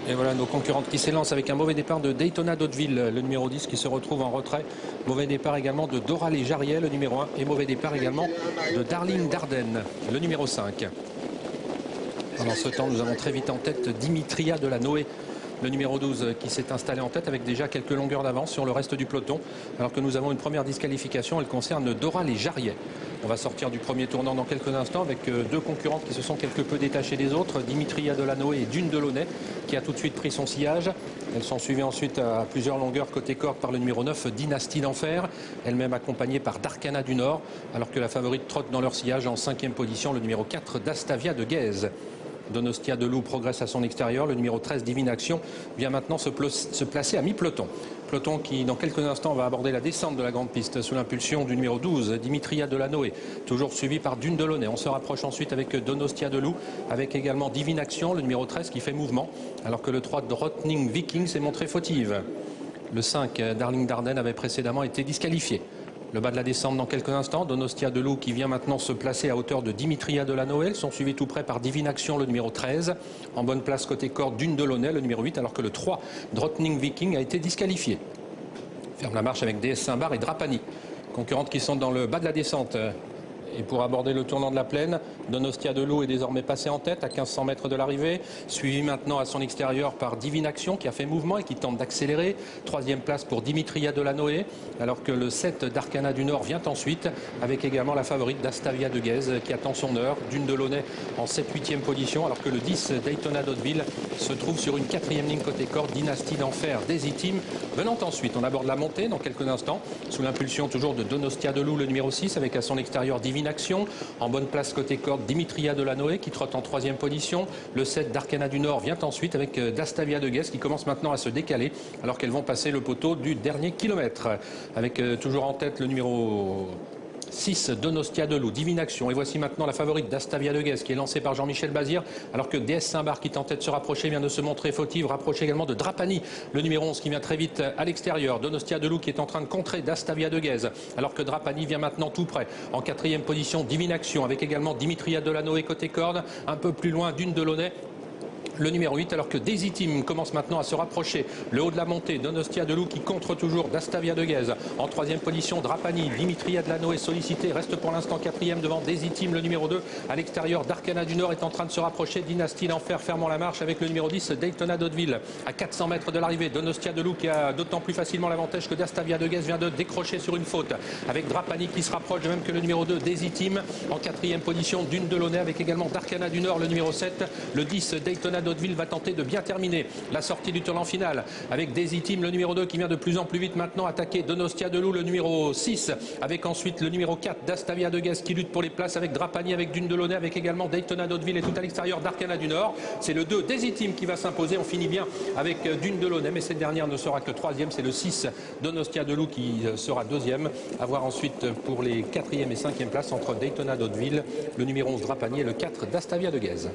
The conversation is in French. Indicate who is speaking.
Speaker 1: Et voilà nos concurrentes qui s'élancent avec un mauvais départ de Daytona d'Hauteville, le numéro 10 qui se retrouve en retrait. Mauvais départ également de Doral et Jariel, le numéro 1. Et mauvais départ également de Darling Dardenne, le numéro 5. Pendant ce temps, nous avons très vite en tête Dimitria de la Noé, le numéro 12 qui s'est installé en tête avec déjà quelques longueurs d'avance sur le reste du peloton. Alors que nous avons une première disqualification, elle concerne Doral et Jariel. On va sortir du premier tournant dans quelques instants avec deux concurrentes qui se sont quelque peu détachées des autres. Dimitria Delanoë et Dune Delaunay qui a tout de suite pris son sillage. Elles sont suivies ensuite à plusieurs longueurs côté corde par le numéro 9, Dynastie d'Enfer, elle-même accompagnée par Darkana du Nord, alors que la favorite trotte dans leur sillage en 5e position, le numéro 4, Dastavia de Guèze. Donostia de Loup progresse à son extérieur. Le numéro 13, Divine Action, vient maintenant se placer à mi-peloton. Peloton qui, dans quelques instants, va aborder la descente de la grande piste sous l'impulsion du numéro 12, Dimitria de la Noé, toujours suivi par Dune Delaunay. On se rapproche ensuite avec Donostia de Loup, avec également Divine Action, le numéro 13 qui fait mouvement, alors que le 3, Drottning Viking, s'est montré fautive. Le 5, Darling Dardenne, avait précédemment été disqualifié. Le bas de la descente dans quelques instants, Donostia de Loup qui vient maintenant se placer à hauteur de Dimitria de la Noël, sont suivis tout près par Divine Action, le numéro 13. En bonne place côté corde, Dune Delaunay, le numéro 8, alors que le 3, Drottning Viking, a été disqualifié. Ferme la marche avec DS Saint-Bar et Drapani. Concurrentes qui sont dans le bas de la descente. Et pour aborder le tournant de la plaine, Donostia de Loup est désormais passé en tête à 1500 mètres de l'arrivée, suivi maintenant à son extérieur par Divine Action qui a fait mouvement et qui tente d'accélérer. 3e place pour Dimitria de la Noé, alors que le 7 d'Arcana du Nord vient ensuite, avec également la favorite d'Astavia de Guèze qui attend son heure. Dune Delaunay en 7-8e position, alors que le 10 Daytona d'Hauteville se trouve sur une 4e ligne côté corde, Dynastie d'Enfer, Désitime. Venant ensuite, on aborde la montée dans quelques instants, sous l'impulsion toujours de Donostia de Loup, le numéro 6, avec à son extérieur Divine Action. En bonne place côté corde, Dimitria de la Noé qui trotte en 3e position. Le 7 d'Arcana du Nord vient ensuite avec Dastavia de Guèze qui commence maintenant à se décaler alors qu'elles vont passer le poteau du dernier kilomètre. Avec toujours en tête le numéro 6, Donostia de Loup, Divine Action. Et voici maintenant la favorite d'Astavia de Guèze qui est lancée par Jean-Michel Bazir, alors que DS Saint-Bar qui tentait de se rapprocher vient de se montrer fautive. Rapproché également de Drapani, le numéro 11 qui vient très vite à l'extérieur. Donostia de Loup qui est en train de contrer d'Astavia de Guèze, alors que Drapani vient maintenant tout près. En 4e position, Divine Action avec également Dimitria de la Noé côté corde. Un peu plus loin, Dune Delaunay, le numéro 8, alors que Désitime commence maintenant à se rapprocher. Le haut de la montée, Donostia de Loup qui contre toujours d'Astavia de Guèze. En 3e position, Drapani, Dimitria de la Noé sollicité, reste pour l'instant 4e devant Désitime, le numéro 2. À l'extérieur, d'Arcana du Nord est en train de se rapprocher. Dynastie d'Enfer fermant la marche avec le numéro 10, Daytona d'Hauteville. À 400 mètres de l'arrivée, Donostia de Loup qui a d'autant plus facilement l'avantage que d'Astavia de Guèze vient de décrocher sur une faute. Avec Drapani qui se rapproche, de même que le numéro 2, Désitime. En 4e position, Dune Delaunay avec également d'Arcana du Nord, le numéro 7. Le 10, Daytona d'Hauteville va tenter de bien terminer la sortie du tournant final avec Désitime, le numéro 2 qui vient de plus en plus vite maintenant attaquer Donostia de Loup, le numéro 6, avec ensuite le numéro 4 d'Astavia de Guèze qui lutte pour les places avec Drapani, avec Dune Delaunay, avec également Daytona d'Hauteville et tout à l'extérieur d'Arcana du Nord. C'est le 2 Désitime qui va s'imposer. On finit bien avec Dune Delaunay, mais cette dernière ne sera que 3e. C'est le 6 Donostia de Loup qui sera 2e. À voir ensuite pour les 4e et 5e places entre Daytona d'Hauteville, le numéro 11 Drapani et le 4 d'Astavia de Guèze.